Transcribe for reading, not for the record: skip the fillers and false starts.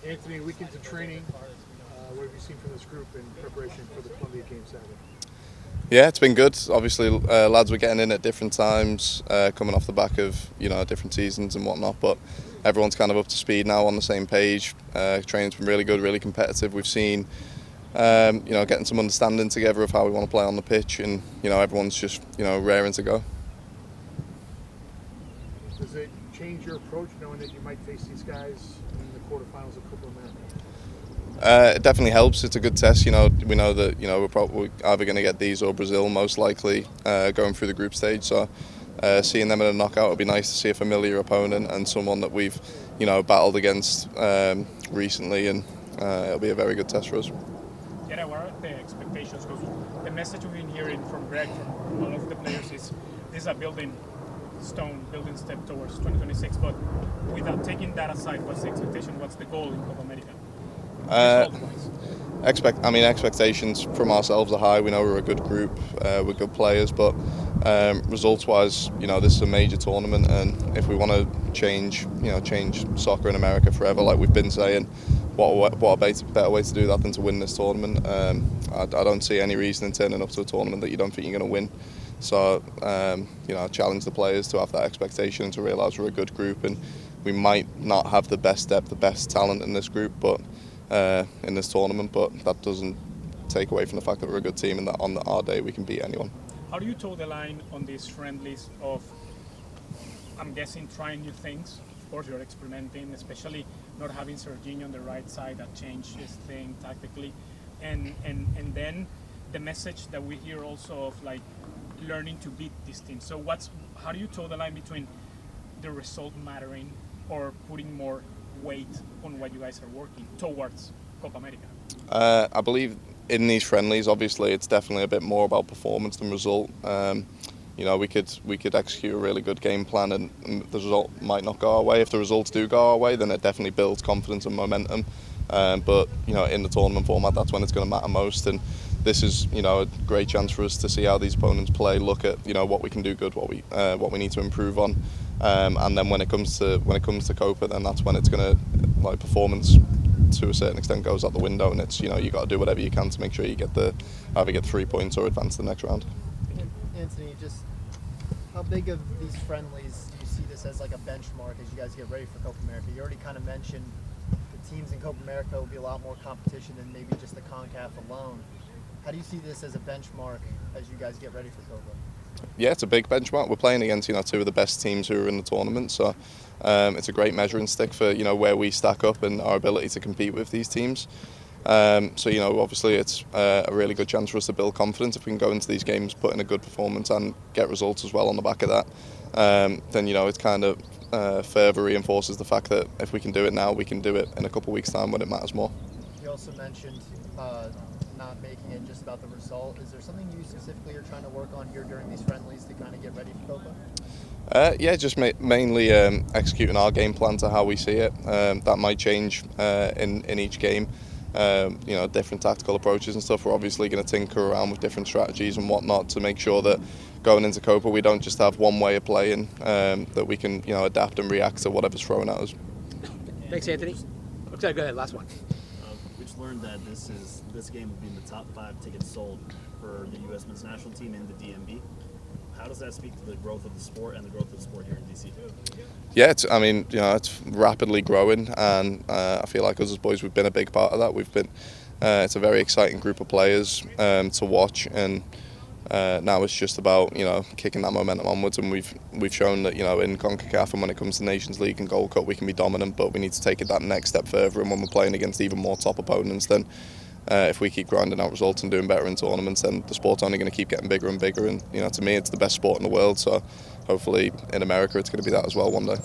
Anthony, weekends of training. What have you seen from this group in preparation for the Colombia game Saturday? Yeah, it's been good. Obviously, lads were getting in at different times, coming off the back of different seasons and whatnot. But everyone's kind of up to speed now, on the same page. Training's been really good, really competitive. We've seen, getting some understanding together of how we want to play on the pitch, and everyone's just raring to go. Does it change your approach knowing that you might face these guys in the quarterfinals of Copa America? It definitely helps. It's a good test. We know that we're probably either going to get these or Brazil, most likely, going through the group stage. So seeing them in a knockout would be nice to see a familiar opponent and someone that we've battled against recently, and it'll be a very good test for us. Yeah, what are the expectations? Because the message we've been hearing from Greg, from all of the players, is this is a building step towards 2026. But without taking that aside, what's the expectation? What's the goal in Copa America? Expectations from ourselves are high. We know we're a good group, we're good players, but results-wise, this is a major tournament, and if we want to change soccer in America forever, like we've been saying, what a better way to do that than to win this tournament. I don't see any reason in turning up to a tournament that you don't think you're going to win. So, I challenge the players to have that expectation and to realise we're a good group, and we might not have the best depth, the best talent in this group, but in this tournament, but that doesn't take away from the fact that we're a good team and that on our day we can beat anyone. How do you toe the line on these friendlies of, I'm guessing, trying new things? Of course, you're experimenting, especially not having Serginho on the right side. That changes things tactically, and then the message that we hear also of like learning to beat these teams. So how do you toe the line between the result mattering or putting more weight on what you guys are working towards Copa America? I believe in these friendlies, obviously, it's definitely a bit more about performance than result. We could execute a really good game plan, and the result might not go our way. If the results do go our way, then it definitely builds confidence and momentum. But in the tournament format, that's when it's going to matter most. And this is a great chance for us to see how these opponents play, look at what we can do good, what we need to improve on. And then when it comes to Copa, then that's when it's going to, performance to a certain extent goes out the window, and it's you got to do whatever you can to make sure you either get 3 points or advance to the next round. Anthony, just how big of these friendlies do you see this as like a benchmark as you guys get ready for Copa America? You already kind of mentioned the teams in Copa America will be a lot more competition than maybe just the CONCACAF alone. How do you see this as a benchmark as you guys get ready for Copa? Yeah, it's a big benchmark. We're playing against two of the best teams who are in the tournament, so it's a great measuring stick for where we stack up and our ability to compete with these teams. Obviously it's a really good chance for us to build confidence if we can go into these games, put in a good performance and get results as well on the back of that. Then it kind of further reinforces the fact that if we can do it now, we can do it in a couple of weeks' time when it matters more. You also mentioned not making it just about the result. Is there something you specifically are trying to work on here during these friendlies to kind of get ready for Copa? Just mainly executing our game plan to how we see it. That might change in each game. Different tactical approaches and stuff. We're obviously going to tinker around with different strategies and whatnot to make sure that going into Copa we don't just have one way of playing, that we can adapt and react to whatever's thrown at us. Thanks, Anthony. Okay, go ahead, last one. We just learned that this game will be in the top 5 tickets sold for the U.S. men's national team in the DMV. How does that speak to the growth of the sport and the growth of the sport here in DC? Yeah, it's rapidly growing, and I feel like us as boys, we've been a big part of that. It's a very exciting group of players to watch, and now it's just about kicking that momentum onwards. And we've shown that in CONCACAF and when it comes to Nations League and Gold Cup, we can be dominant, but we need to take it that next step further. And when we're playing against even more top opponents, then if we keep grinding out results and doing better in tournaments, then the sport's only going to keep getting bigger and bigger. And to me, it's the best sport in the world. So hopefully in America, it's going to be that as well one day.